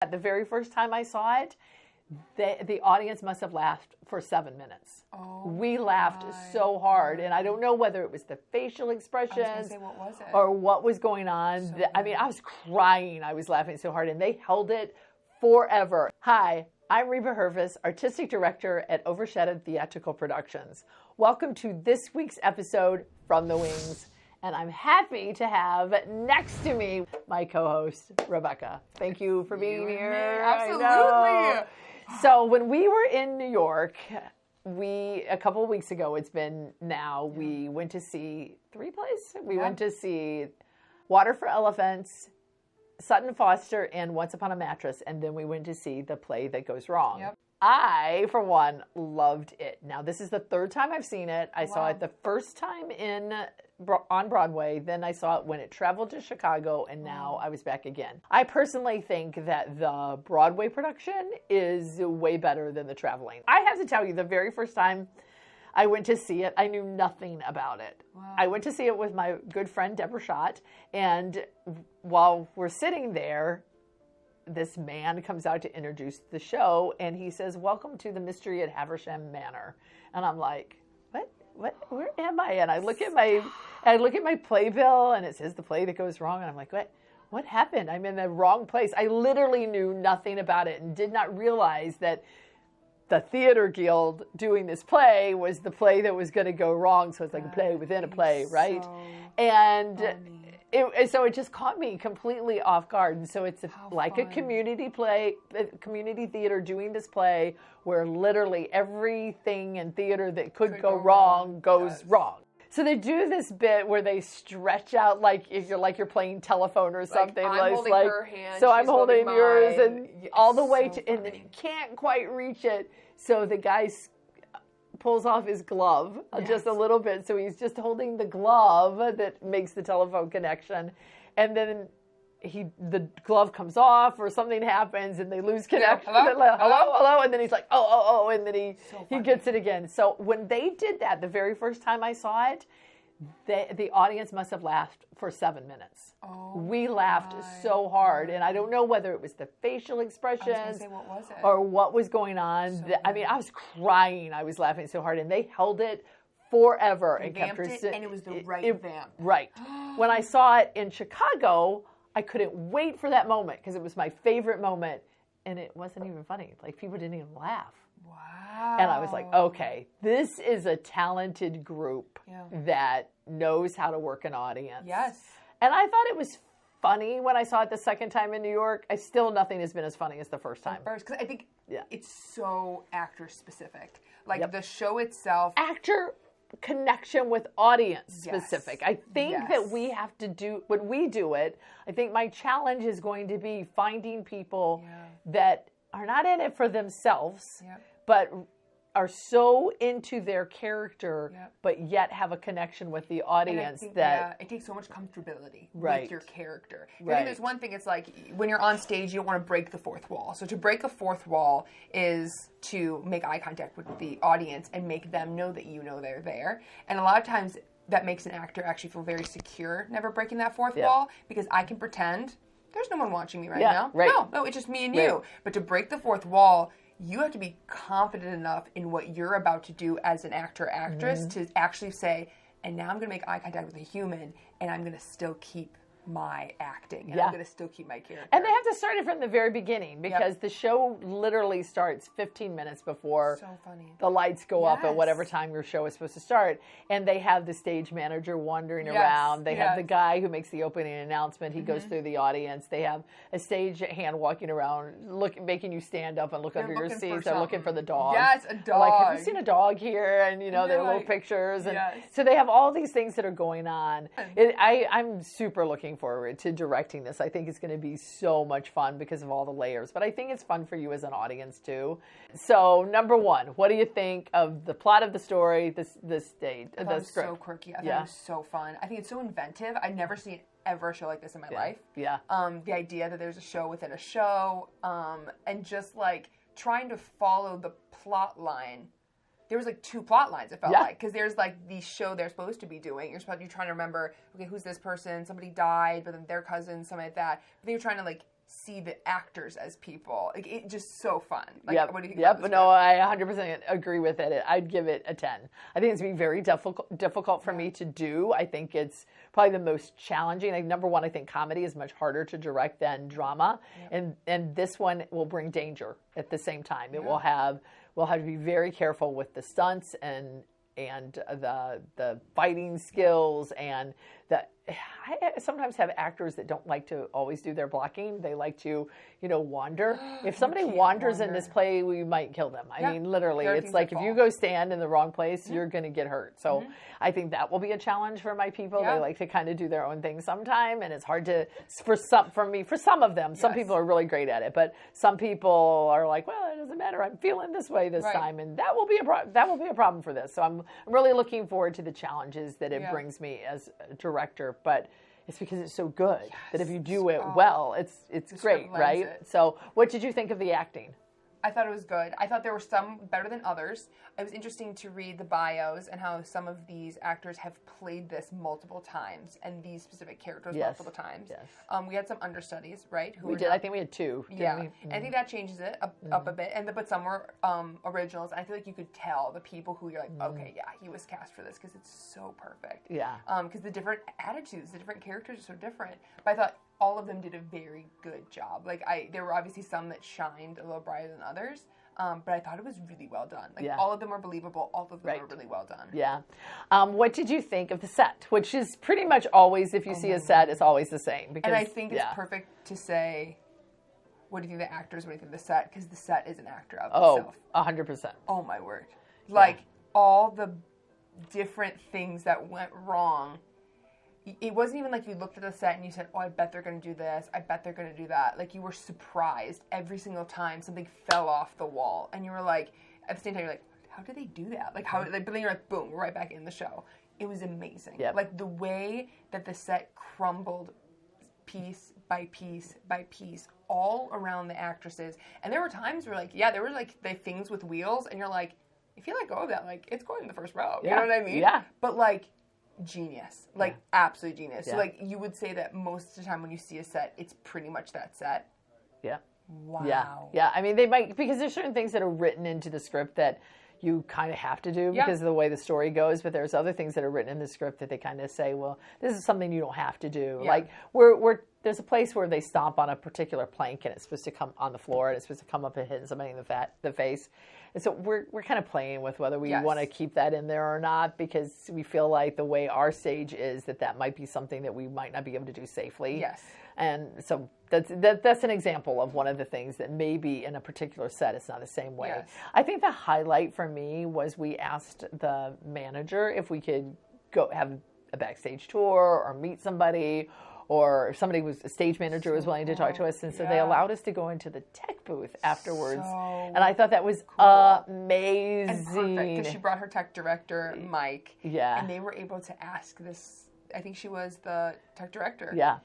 The very first time I saw it, the audience must have laughed for 7 minutes. Oh, we laughed so hard, and I don't know whether it was the facial expressions I was gonna say, what was it? or what was going on. I mean, I was crying. I was laughing so hard, and they held it forever. Hi, I'm Reba Hervis, Artistic Director at Overshadowed Theatrical Productions. Welcome to this week's episode From the Wings. And I'm happy to have next to me my co-host, Rebecca. Thank you for being here. Absolutely. So when we were in New York, a couple of weeks ago, it's been now, we went to see 3 plays. We went to see Water for Elephants, Sutton Foster, and Once Upon a Mattress. And then we went to see The Play That Goes Wrong. Yep. I, for one, loved it. Now, this is the 3rd time I've seen it. I saw it the first time on Broadway, then I saw it when it traveled to Chicago, and now I was back again. I personally think that the Broadway production is way better than the traveling. I have to tell you, the very first time I went to see it, I knew nothing about it. Wow. I went to see it with my good friend Deborah Schott, and while we're sitting there, this man comes out to introduce the show, and he says, "Welcome to the Mystery at Haversham Manor." And I'm like, where am I? And I look at my playbill, and it says The Play That Goes Wrong. And I'm like, what happened? I'm in the wrong place. I literally knew nothing about it and did not realize that the Theater Guild doing this play was the play that was going to go wrong. So it's like a play within a play, right? And so it just caught me completely off guard. And so it's like a community play, a community theater doing this play where literally everything in theater that could go wrong goes wrong. So they do this bit where they stretch out like you're playing telephone or something. I'm holding her hand, so I'm holding yours, mine. and all the way to, and then he can't quite reach it. So the guy pulls off his glove just a little bit, so he's just holding the glove that makes the telephone connection, and then the glove comes off or something happens and they lose connection. Hello, and then he's like, oh, and then he gets it again. So when they did that the very first time I saw it, the audience must have laughed for 7 minutes. We laughed so hard, and I don't know whether it was the facial expressions I was gonna say, what was it? or what was going on. I mean, I was crying. I was laughing so hard, and they held it forever and kept it, and it was the right vamp. Right. When I saw it in Chicago, I couldn't wait for that moment because it was my favorite moment, and it wasn't even funny. Like, people didn't even laugh. Wow. And I was like, okay, this is a talented group that knows how to work an audience. Yes. And I thought it was funny when I saw it the second time in New York. Nothing has been as funny as the first time. Because I think it's so actor specific. Like the show itself. Actor connection with audience specific. I think that we have to do, when we do it, I think my challenge is going to be finding people that are not in it for themselves, but are so into their character, but yet have a connection with the audience that it takes so much comfortability with your character. I think there's one thing, it's like when you're on stage, you don't want to break the fourth wall. So to break a fourth wall is to make eye contact with the audience and make them know that you know they're there. And a lot of times that makes an actor actually feel very secure, never breaking that fourth wall, because I can pretend there's no one watching me right now. No, it's just me and you. But to break the fourth wall, you have to be confident enough in what you're about to do as an actor or actress to actually say, and now I'm going to make eye contact with a human, and I'm going to still keep my acting, and I'm going to still keep my character. And they have to start it from the very beginning, because the show literally starts 15 minutes before the lights go up at whatever time your show is supposed to start. And they have the stage manager wandering around. They have the guy who makes the opening announcement. He goes through the audience. They have a stage hand walking around, making you stand up and look under your seats. They're looking for the dog. Yes, a dog. Like, have you seen a dog here? And, there are little pictures. And so they have all these things that are going on. I'm super looking forward to directing this. I think it's going to be so much fun because of all the layers, but I think it's fun for you as an audience too. So, number one, what do you think of the plot of the story, the script? It was so quirky. I thought it was so fun. I think it's so inventive. I've never seen ever a show like this in my life. The idea that there's a show within a show, and just like trying to follow the plot line. There was like 2 plot lines, it felt like, because there's like the show they're supposed to be doing. You're trying to remember, okay, who's this person? Somebody died, but then their cousin, something like that. But then you're trying to like see the actors as people. Like, it's just so fun. Like, Yep. what do you think Yep. about this No, script? I 100% agree with it. I'd give it a 10. I think it's going to be very difficult for me to do. I think it's probably the most challenging. Like, number one, I think comedy is much harder to direct than drama. And this one will bring danger at the same time. It will have, we'll have to be very careful with the stunts and the fighting skills and I sometimes have actors that don't like to always do their blocking. They like to, wander. If somebody wanders in this play, we might kill them. I mean, literally, it's like if you go stand in the wrong place, you're going to get hurt. So I think that will be a challenge for my people. They like to kind of do their own thing sometime, and it's hard to, for some of them, some people are really great at it, but some people are like, well, it doesn't matter. I'm feeling this way this time, and that will be a problem for this. So I'm really looking forward to the challenges that it brings me as a director, but it's because it's so good that if you do it well, it's great, right? So what did you think of the acting? I thought it was good. I thought there were some better than others. It was interesting to read the bios and how some of these actors have played this multiple times and these specific characters multiple times. Yes. We had some understudies, right? We did. I think we had two. Yeah. I think that changes it up a bit. But some were originals. I feel like you could tell the people who you're like, okay, yeah, he was cast for this because it's so perfect. Yeah. Because the different attitudes, the different characters are so different. But I thought all of them did a very good job. Like, there were obviously some that shined a little brighter than others, but I thought it was really well done. Like, all of them were believable. All of them were really well done. Yeah. What did you think of the set? Which is pretty much always, if you see a set, it's always the same. Because, and I think it's perfect to say, what do you think of the actors? What do you think of the set? Because the set is an actor of itself. 100%. Oh, my word. Like, all the different things that went wrong. It wasn't even like you looked at the set and you said, oh, I bet they're going to do this. I bet they're going to do that. Like, you were surprised every single time something fell off the wall. And you were like, at the same time, you're like, how did they do that? Like, how? But then you're like, boom, we're right back in the show. It was amazing. Yep. Like, the way that the set crumbled piece by piece by piece all around the actresses. And there were times where, like, there were, like, the things with wheels. And you're like, if you let go of that, like, it's going in the first row. You know what I mean? Yeah. But, like, genius. Like, absolute genius. So, like, you would say that most of the time when you see a set, it's pretty much that set. Yeah. Wow. Yeah. I mean, they might, because there's certain things that are written into the script that you kind of have to do because of the way the story goes, but there's other things that are written in the script that they kind of say, well, this is something you don't have to do. Like, there's a place where they stomp on a particular plank and it's supposed to come on the floor and it's supposed to come up and hit somebody in the face. And so we're kind of playing with whether we want to keep that in there or not, because we feel like the way our stage is that might be something that we might not be able to do safely. Yes. And so that's an example of one of the things that maybe in a particular set it's not the same way. Yes. I think the highlight for me was we asked the manager if we could go have a backstage tour or meet somebody, or if somebody was a stage manager was willing to talk to us, and so they allowed us to go into the tech booth afterwards, and I thought that was amazing. And perfect, because she brought her tech director, Mike, and they were able to ask this. I think she was the tech director. Yeah.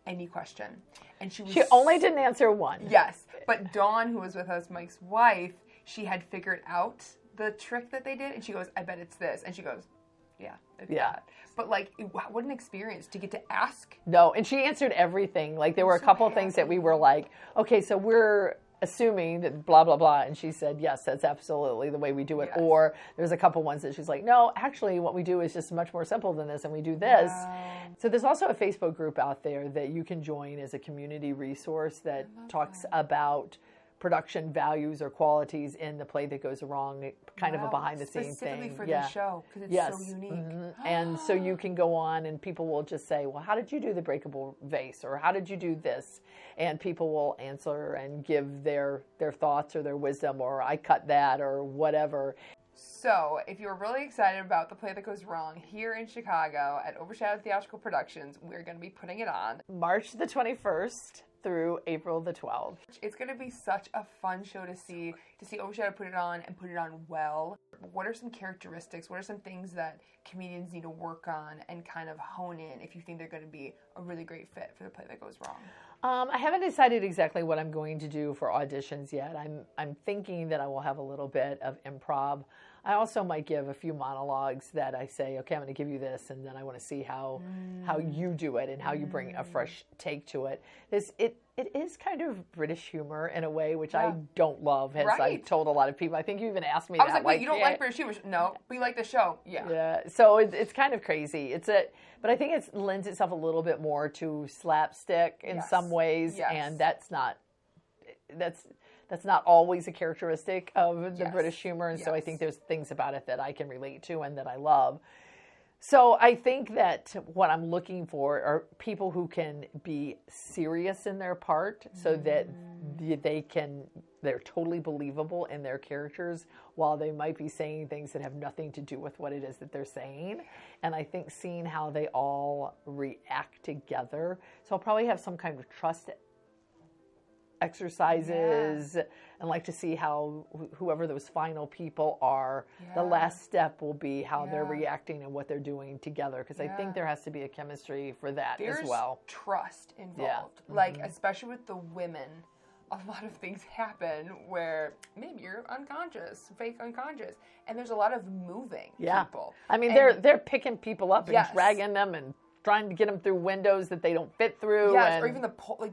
Any question, and she only didn't answer one. Yes, but Dawn, who was with us, Mike's wife, she had figured out the trick that they did, and she goes, "I bet it's this," and she goes, "Yeah, it's that." But, like, what an experience to get to ask. No, and she answered everything. Like, there were a couple of things that we were like, okay, so we're assuming that blah, blah, blah. And she said, yes, that's absolutely the way we do it. Yes. Or there's a couple ones that she's like, no, actually what we do is just much more simple than this, and we do this. Wow. So there's also a Facebook group out there that you can join as a community resource that talks about production values or qualities in the play that goes wrong, kind of a behind-the-scenes thing. Specifically for this show, because it's so unique. Mm-hmm. And so you can go on and people will just say, well, how did you do the breakable vase? Or how did you do this? And people will answer and give their thoughts or their wisdom, or I cut that, or whatever. So, if you're really excited about The Play That Goes Wrong here in Chicago at Overshadowed Theatrical Productions, we're going to be putting it on March the 21st through April the 12th. It's going to be such a fun show to see Overshadow put it on and put it on well. What are some characteristics? What are some things that comedians need to work on and kind of hone in if you think they're going to be a really great fit for The Play That Goes Wrong? I haven't decided exactly what I'm going to do for auditions yet. I'm thinking that I will have a little bit of improv. I also might give a few monologues that I say, okay, I'm going to give you this, and then I want to see how you do it and how you bring a fresh take to it. It is kind of British humor in a way, which I don't love, as I told a lot of people. I think you even asked me I was like, wait, you don't like British humor? No, but you like the show. Yeah. So it's kind of crazy. But I think it lends itself a little bit more to slapstick in some ways, and that's not always a characteristic of the British humor. And so I think there's things about it that I can relate to and that I love. So I think that what I'm looking for are people who can be serious in their part so that they're totally believable in their characters while they might be saying things that have nothing to do with what it is that they're saying. And I think seeing how they all react together. So I'll probably have some kind of trust exercises and like to see how whoever those final people are, the last step will be how they're reacting and what they're doing together, because I think there has to be a chemistry for that as well. There's trust involved, like especially with the women. A lot of things happen where maybe you're unconscious, fake unconscious, and there's a lot of moving people. I mean, they're picking people up and dragging them and trying to get them through windows that they don't fit through. Yes, or even the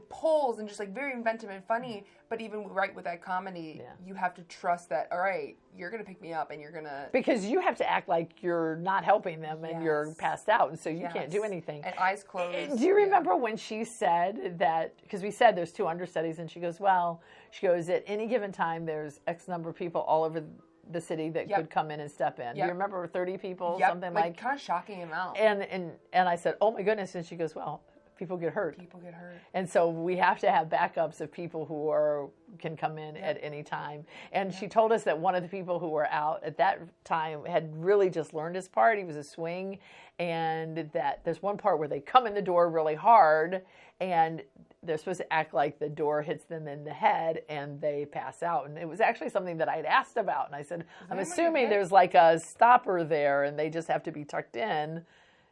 poles, and just like very inventive and funny. But even with that comedy, you have to trust that, all right, you're going to pick me up and you're going to... Because you have to act like you're not helping them and you're passed out, and so you can't do anything. And eyes closed. Do you remember when she said that, because we said there's 2 understudies, and she goes, at any given time, there's X number of people all over the city that could come in and step in. Do you remember 30 people, something like kind of shocking amount. And I said, oh my goodness, and she goes, well, people get hurt. People get hurt. And so we have to have backups of people who can come in at any time. And she told us that one of the people who were out at that time had really just learned his part. He was a swing, and that there's one part where they come in the door really hard, and they're supposed to act like the door hits them in the head and they pass out. And it was actually something that I'd asked about. And I said, I'm assuming there's like a stopper there and they just have to be tucked in,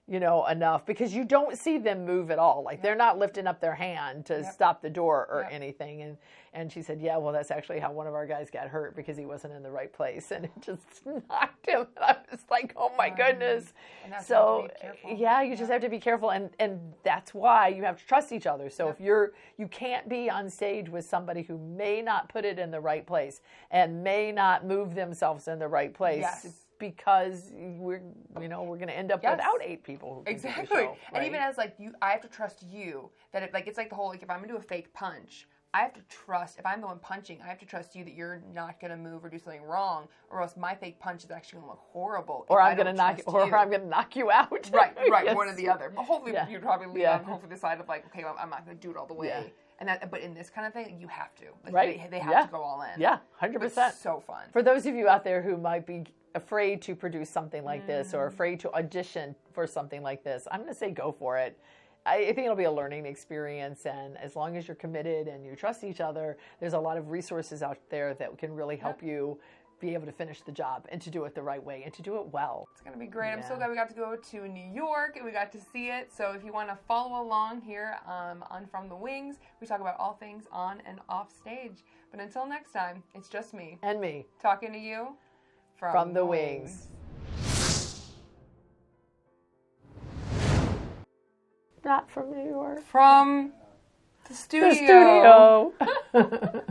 enough, because you don't see them move at all. Like they're not lifting up their hand to stop the door or anything. And she said, yeah, well, that's actually how one of our guys got hurt, because he wasn't in the right place and it just knocked him. And I was like, oh my goodness. So you just have to be careful. And that's why you have to trust each other. So if you can't be on stage with somebody who may not put it in the right place and may not move themselves in the right place. Yes. Because we're going to end up without 8 people. Who can do the show, right? And even as I have to trust you that it's like the whole, if I'm going to do a fake punch, I have to trust, if I'm the one punching, I have to trust you that you're not going to move or do something wrong, or else my fake punch is actually going to look horrible. Or I'm going to knock you out. Right, yes. One or the other. But hopefully you'd probably lean on hopefully the side of okay, well, I'm not going to do it all the way. Yeah. And but in this kind of thing, you have to. They have to go all in. Yeah, 100%. It's so fun. For those of you out there who might be afraid to produce something like this or afraid to audition for something like this, I'm going to say go for it. I think it'll be a learning experience, and as long as you're committed and you trust each other, there's a lot of resources out there that can really help you be able to finish the job and to do it the right way and to do it well. It's going to be great. I'm so glad we got to go to New York and we got to see it. So if you want to follow along here on From the Wings, we talk about all things on and off stage. But until next time, it's just me. And me. Talking to you from the wings. Not from New York. From the studio. The studio.